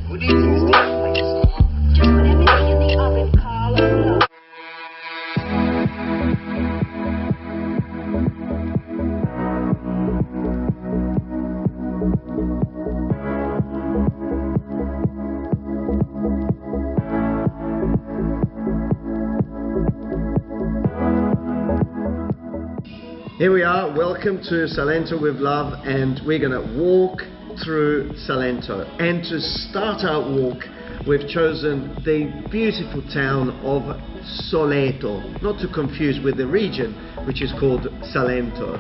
Good evening, Steve. Everything in the oven, Carl. Here we are, welcome to Salento with Love, and we're going to walk through Salento. And to start our walk, we've chosen the beautiful town of Soleto, not to confuse with the region which is called Salento.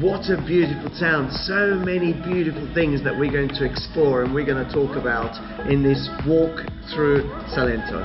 What a beautiful town, so many beautiful things that we're going to explore and we're going to talk about in this walk through Salento.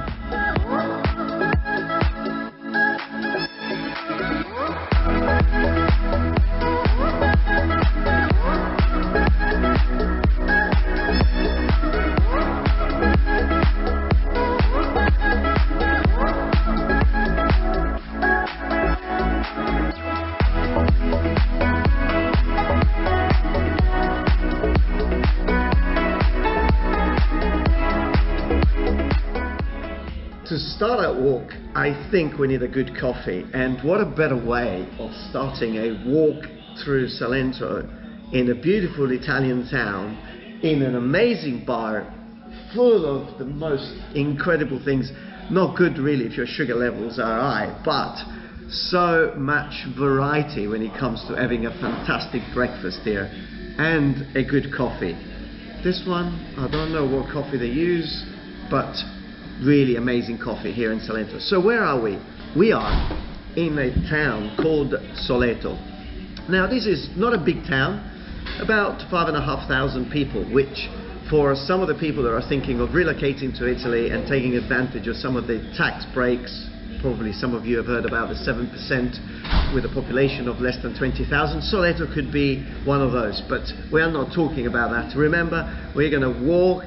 To start our walk, I think we need a good coffee, and what a better way of starting a walk through Salento in a beautiful Italian town, in an amazing bar, full of the most incredible things. Not good really if your sugar levels are high, but so much variety when it comes to having a fantastic breakfast here and a good coffee. This one, I don't know what coffee they use, but really amazing coffee here in Salento. So where are we? We are in a town called Soleto. Now this is not a big town, about 5,500 people, which for some of the people that are thinking of relocating to Italy and taking advantage of some of the tax breaks, probably some of you have heard about the 7% with a population of less than 20,000, Soleto could be one of those, but we are not talking about that. Remember, we're going to walk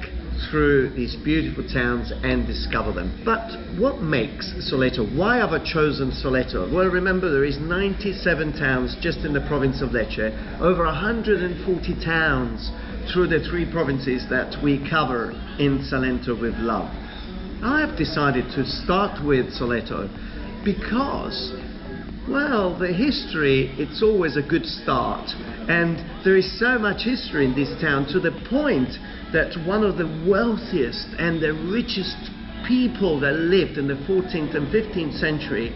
through these beautiful towns and discover them. But what makes Soleto? Why have I chosen Soleto? Well, remember, there is 97 towns just in the province of Lecce, over 140 towns through the 3 provinces that we cover in Salento with Love. I have decided to start with Soleto because, well, the history, it's always a good start, and there is so much history in this town, to the point that one of the wealthiest and the richest people that lived in the 14th and 15th century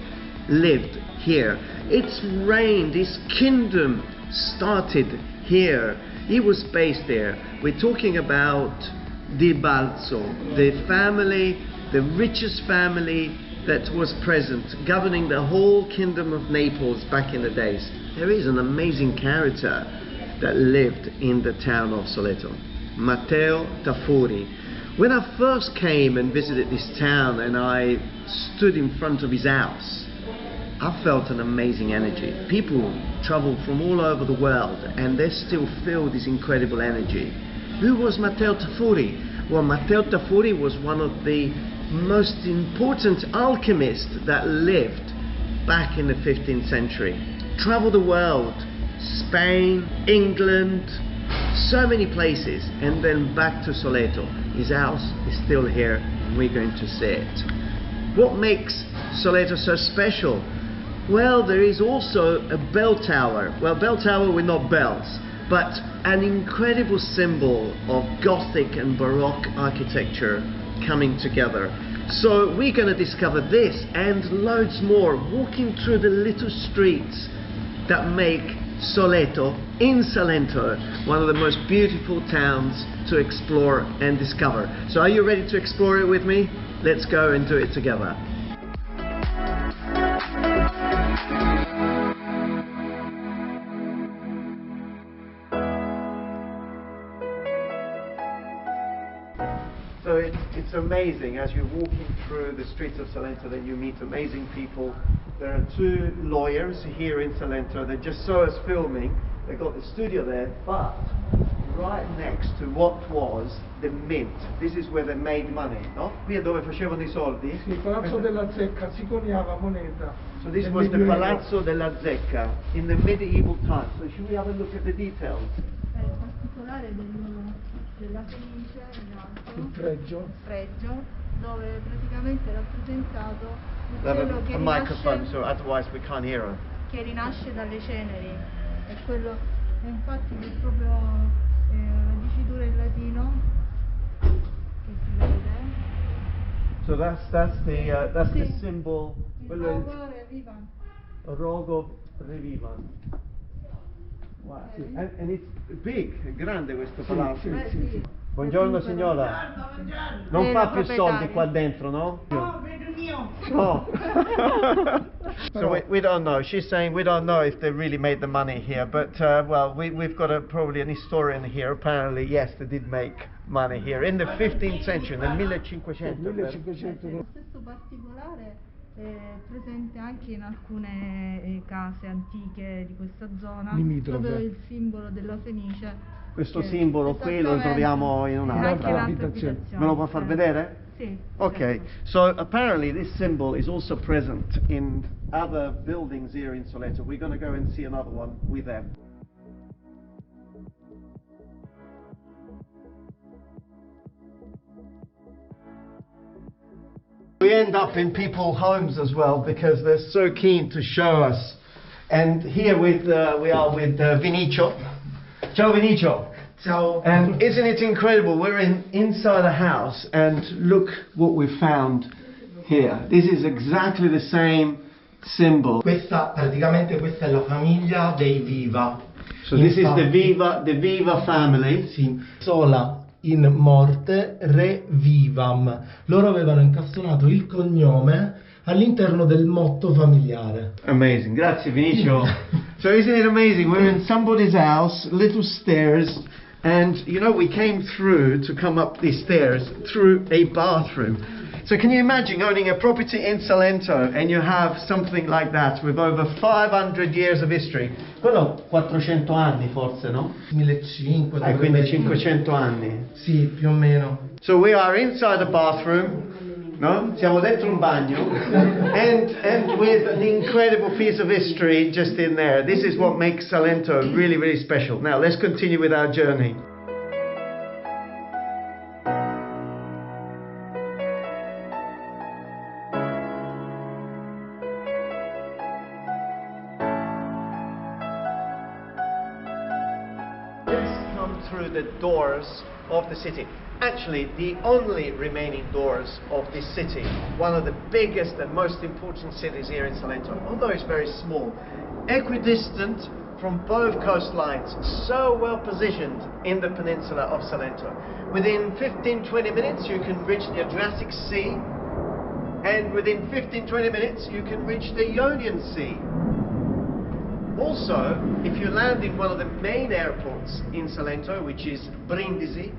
lived here. Its reign, its kingdom started here. He was based there. We're talking about Di Balzo, the family, the richest family that was present, governing the whole kingdom of Naples back in the days. There is an amazing character that lived in the town of Soleto, Matteo Tafuri. When I first came and visited this town and I stood in front of his house, I felt an amazing energy. People travel from all over the world and they still feel this incredible energy. Who was Matteo Tafuri? Well, Matteo Tafuri was one of the most important alchemists that lived back in the 15th century. Traveled the world, Spain, England, so many places, and then back to Soleto. His house is still here and we're going to see it. What makes Soleto so special? Well, there is also a bell tower. Well, bell tower with not bells, but an incredible symbol of Gothic and Baroque architecture coming together. So we're going to discover this and loads more, walking through the little streets that make Soleto in Salento one of the most beautiful towns to explore and discover. So are you ready to explore it with me? Let's go and do it together. So it's amazing as you're walking through the streets of Salento that you meet amazing people. There are 2 lawyers here in Salento. They just saw us filming. They got the studio there, but right next to what was the mint. This is where they made money, no? Qui è dove facevano I soldi? Sì, il Palazzo della Zecca, si coniava moneta. So this was the Palazzo della Zecca in the medieval times. So should we have a look at the details? della Fenice in il alto, fregio. fregio, dove praticamente è rappresentato il Have quello a microphone, so otherwise we can't hear her. che rinasce dalle ceneri. È quello, e infatti è proprio la dicitura in latino che si vede. So that's the Sì. symbol. Il Quello è rogo reviva. Rogo Revivan. Wow. Sì. And it's big, è grande questo Sì, palazzo. sì. Buongiorno signora. Non È fa la più soldi proprietaria. qua dentro, no? No, vedo mio. No. So we don't know. She's saying we don't know if they really made the money here, but well, we've got probably an historian here. Apparently, yes, they did make money here in the 15th century, nel 1500. 1500. Lo stesso particolare è presente anche in alcune case antiche di questa zona, Limitrofe. proprio il simbolo della Fenice. Questo che- simbolo qui lo esattamente, troviamo in e un'altra anche in altre abitazione. abitazioni. Me lo può far vedere? Sì. Okay, certo. so apparently this symbol is also present in other buildings here in Soleto. We're going to go and see another one with them. We end up in people's homes as well because they're so keen to show us. And here we are with Vinicio. Ciao Vinicio. Ciao. And isn't it incredible? We're inside a house and look what we found here. This is exactly the same symbol. Praticamente questa è la famiglia dei Viva. So this is the Infatti, Viva family. Sì, sola in morte re vivam. Loro avevano incastonato il cognome all'interno del motto familiare. Amazing. Grazie Vinicio. So isn't it amazing? We're in somebody's house, little stairs, and you know we came through to come up these stairs through a bathroom. So can you imagine owning a property in Salento and you have something like that with over 500 years of history? Quello 400 anni forse, no? 1500. Quindi 500 anni. Sì, più o meno. So we are inside a bathroom, no? Siamo dentro un bagno, and with an incredible piece of history just in there. This is what makes Salento really, really special. Now let's continue with our journey. Let's come through the doors of the city. Actually, the only remaining doors of this city, one of the biggest and most important cities here in Salento, although it's very small, equidistant from both coastlines, so well positioned in the peninsula of Salento. Within 15-20 minutes you can reach the Adriatic Sea, and within 15-20 minutes you can reach the Ionian Sea. Also, if you land in one of the main airports in Salento, which is Brindisi,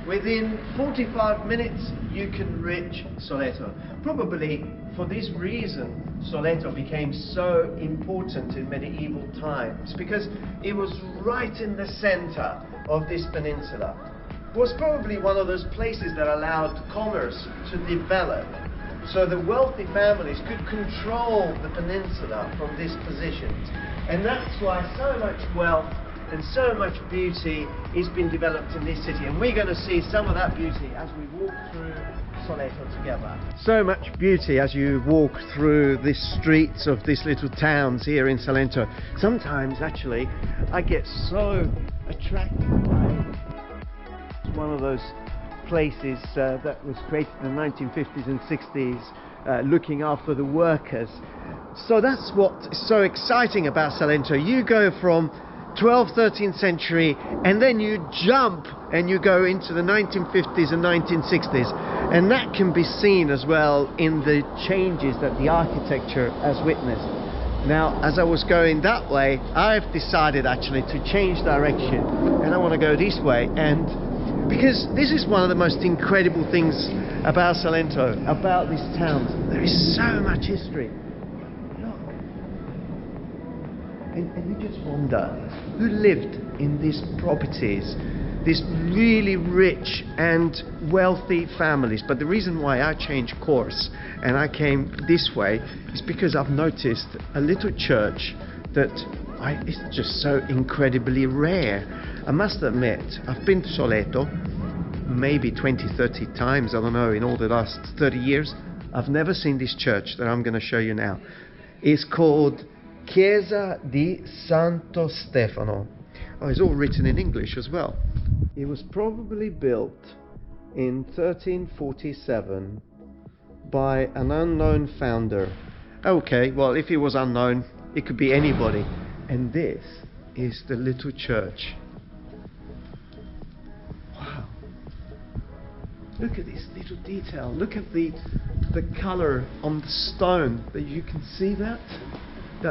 within 45 minutes you can reach Soleto. Probably for this reason Soleto became so important in medieval times, because it was right in the center of this peninsula. It was probably one of those places that allowed commerce to develop, so the wealthy families could control the peninsula from this position. And that's why so much wealth and so much beauty is being developed in this city, and we're going to see some of that beauty as we walk through Soleto together. So much beauty as you walk through the streets of these little towns here in Salento. Sometimes actually I get so attracted by it's one of those places that was created in the 1950s and 60s, looking after the workers. So that's what's so exciting about Salento. You go from 12th, 13th century, and then you jump and you go into the 1950s and 1960s, and that can be seen as well in the changes that the architecture has witnessed. Now, as I was going that way, I've decided actually to change direction, and I want to go this way, and because this is one of the most incredible things about Salento, about these towns. There is so much history. And you just wonder who lived in these properties, these really rich and wealthy families. But the reason why I changed course and I came this way is because I've noticed a little church that it's just so incredibly rare. I must admit, I've been to Soleto, maybe 20, 30 times, I don't know, in all the last 30 years. I've never seen this church that I'm going to show you now. It's called Chiesa di Santo Stefano. Oh, it's all written in English as well. It was probably built in 1347 by an unknown founder. Okay, well, if he was unknown, it could be anybody. And this is the little church. Wow. Look at this little detail. Look at the color on the stone. That you can see that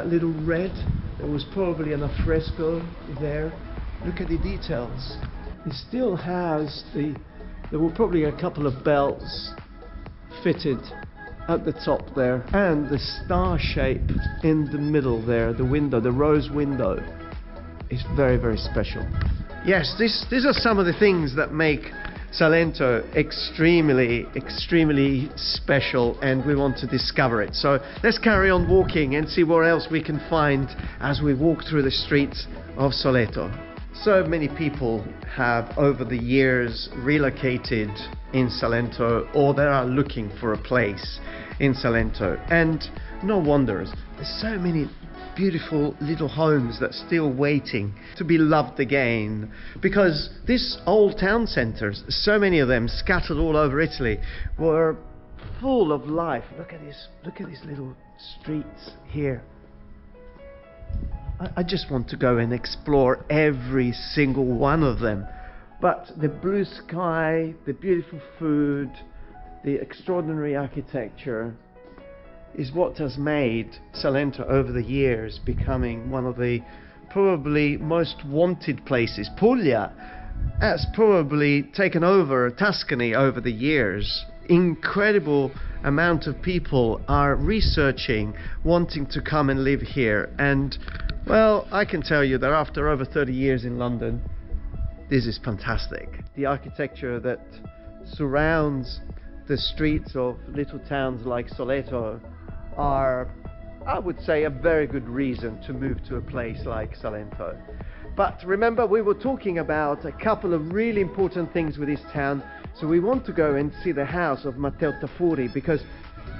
little red. There was probably an alfresco there. Look at the details. It still has there were probably a couple of bells fitted at the top there, and the star shape in the middle there, the window, the rose window, is very, very special. Yes, these are some of the things that make Salento extremely, extremely special, and we want to discover it. So let's carry on walking and see what else we can find as we walk through the streets of Soleto. So many people have over the years relocated in Salento, or they are looking for a place in Salento, and no wonders. There's so many beautiful little homes that are still waiting to be loved again, because these old town centres, so many of them scattered all over Italy, were full of life. Look at these little streets here. I just want to go and explore every single one of them. But the blue sky, the beautiful food, the extraordinary architecture is what has made Salento over the years becoming one of the probably most wanted places. Puglia has probably taken over Tuscany over the years. Incredible amount of people are researching, wanting to come and live here. And well, I can tell you that after over 30 years in London, this is fantastic. The architecture that surrounds the streets of little towns like Soleto are, I would say, a very good reason to move to a place like Salento. But remember, we were talking about a couple of really important things with this town, so we want to go and see the house of Matteo Tafuri, because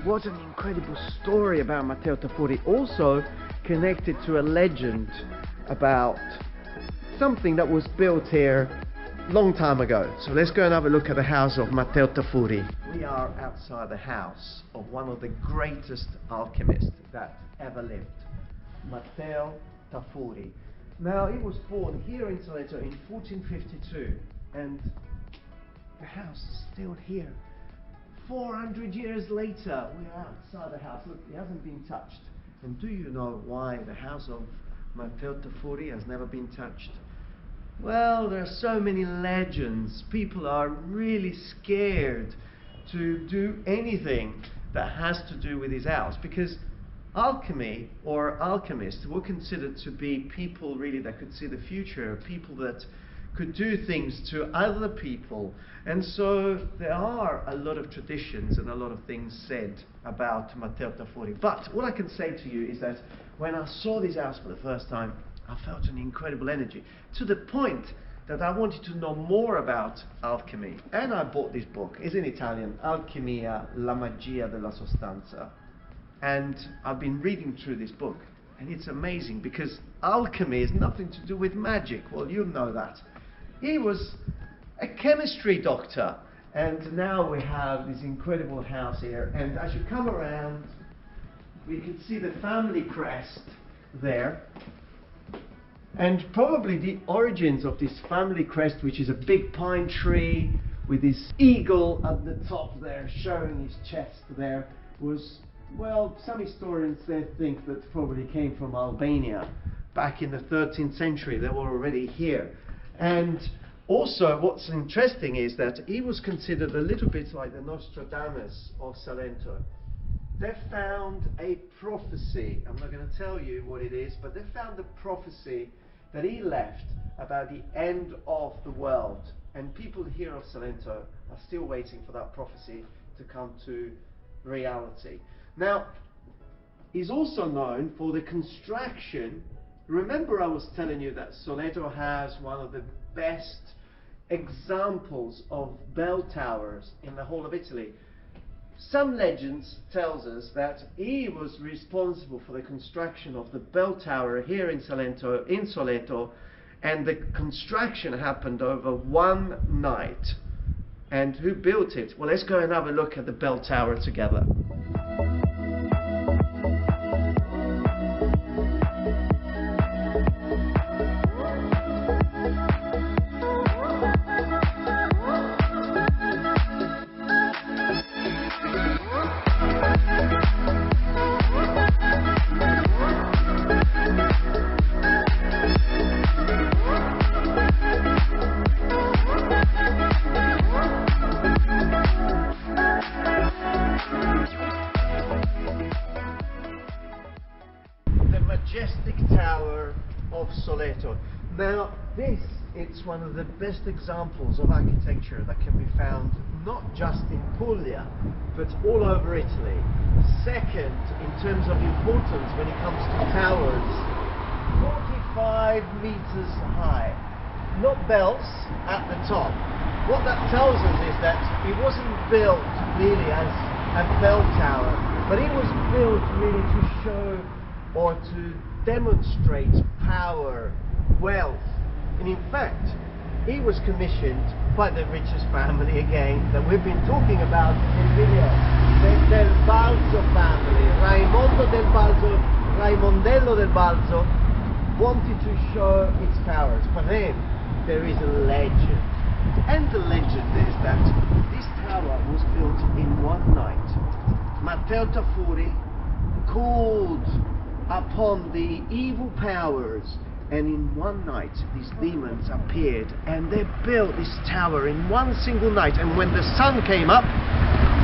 what an incredible story about Matteo Tafuri, also connected to a legend about something that was built here long time ago. So let's go and have a look at the house of Matteo Tafuri. We are outside the house of one of the greatest alchemists that ever lived, Matteo Tafuri. Now, he was born here in Soleto in 1452, and the house is still here. 400 years later, we are outside the house. Look, it hasn't been touched. And do you know why the house of Matteo Tafuri has never been touched? Well, there are so many legends. People are really scared to do anything that has to do with his house, because alchemy or alchemists were considered to be people really that could see the future, people that could do things to other people. And so there are a lot of traditions and a lot of things said about Matteo Tafuri. But what I can say to you is that when I saw this house for the first time, I felt an incredible energy, to the point that I wanted to know more about alchemy. And I bought this book. It's in Italian, Alchimia, la magia della sostanza. And I've been reading through this book, and it's amazing, because alchemy is nothing to do with magic. Well, you know that. He was a chemistry doctor, and now we have this incredible house here. And as you come around, we can see the family crest there, and probably the origins of this family crest, which is a big pine tree with this eagle at the top there showing his chest there, was, well, some historians they think that probably came from Albania back in the 13th century. They were already here. And also, what's interesting is that he was considered a little bit like the Nostradamus of Salento. They found a prophecy. I'm not going to tell you what it is, but they found a prophecy that he left about the end of the world. And people here of Salento are still waiting for that prophecy to come to reality. Now, he's also known for the construction. Remember, I was telling you that Soleto has one of the best examples of bell towers in the whole of Italy. Some legends tells us that he was responsible for the construction of the bell tower here in Soleto, and the construction happened over one night. And who built it? Well, let's go and have a look at the bell tower together. Majestic tower of Soleto. Now this, it's one of the best examples of architecture that can be found not just in Puglia but all over Italy. Second in terms of importance when it comes to towers, 45 meters high, not bells at the top. What that tells us is that it wasn't built really as a bell tower, but it was built really to show or to demonstrate power, wealth. And in fact, he was commissioned by the richest family again that we've been talking about in videos, the Del Balzo family. Raimondello del Balzo wanted to show its powers, but then there is a legend. And the legend is that this tower was built in one night. Matteo Tafuri called upon the evil powers, and in one night these demons appeared and they built this tower in one single night. And when the sun came up,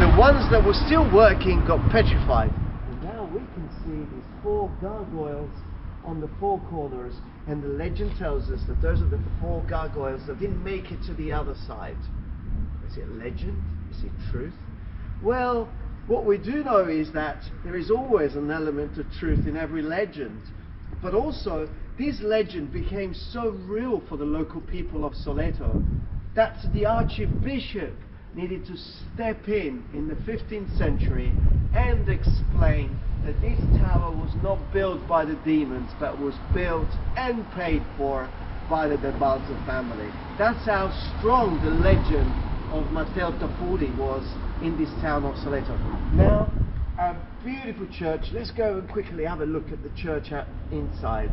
the ones that were still working got petrified. And now we can see these four gargoyles on the four corners, and the legend tells us that those are the four gargoyles that didn't make it to the other side. Is it legend? Is it truth? Well, what we do know is that there is always an element of truth in every legend. But also, this legend became so real for the local people of Soleto that the Archbishop needed to step in the 15th century and explain that this tower was not built by the demons, but was built and paid for by the Del Balzo family. That's how strong the legend of Matteo Tafuri was in this town of Soleto. Now, a beautiful church. Let's go and quickly have a look at the church inside.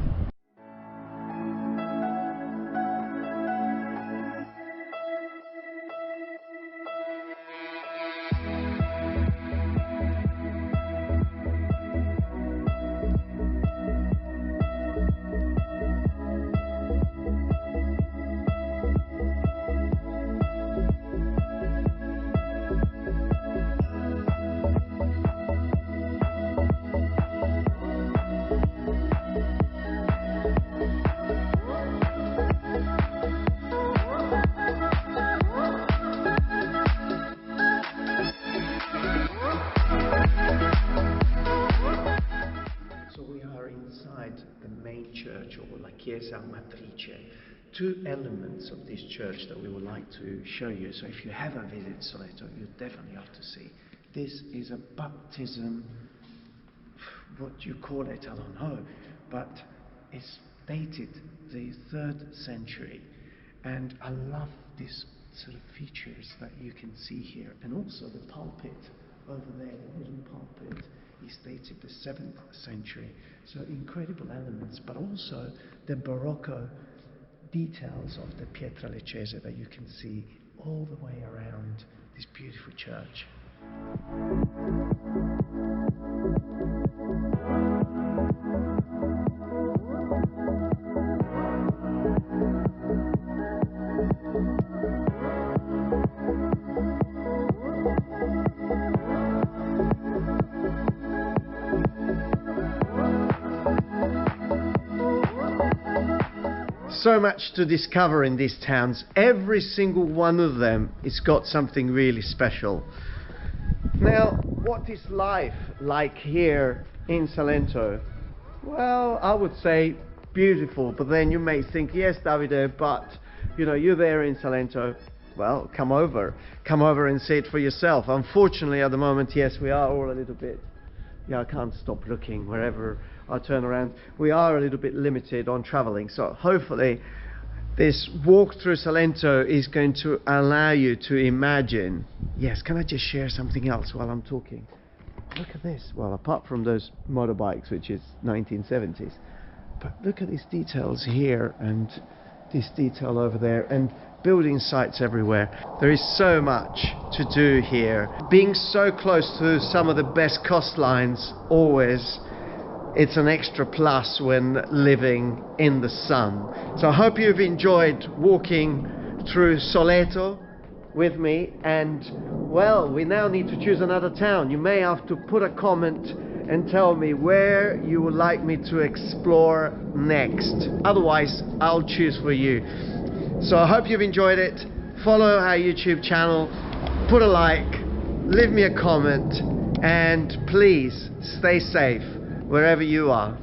Church, or La Chiesa Matrice. Two elements of this church that we would like to show you. So if you haven't visited Soleto, you definitely have to see. This is a baptism, what you call it, I don't know, but it's dated the 3rd century, and I love these sort of features that you can see here, and also the pulpit over there, the wooden pulpit, is dated the 7th century. So incredible elements, but also the Barocco details of the pietra leccese that you can see all the way around this beautiful church. So much to discover in these towns. Every single one of them has got something really special. Now, what is life like here in Salento? Well, I would say beautiful, but then you may think, yes, Davide, but you know, you're there in Salento, well, come over and see it for yourself. Unfortunately, at the moment, yes, we are all a little bit, yeah, I can't stop looking wherever I turn around. We are a little bit limited on traveling, so hopefully this walk through Salento is going to allow you to imagine. Yes, can I just share something else while I'm talking? Look at this. Well, apart from those motorbikes, which is 1970s, but look at these details here and this detail over there, and building sites everywhere. There is so much to do here. Being so close to some of the best coastlines, always, it's an extra plus when living in the sun. So I hope you've enjoyed walking through Soleto with me, and well, we now need to choose another town. You may have to put a comment and tell me where you would like me to explore next. Otherwise, I'll choose for you. So I hope you've enjoyed it. Follow our YouTube channel, put a like, leave me a comment, and please stay safe wherever you are.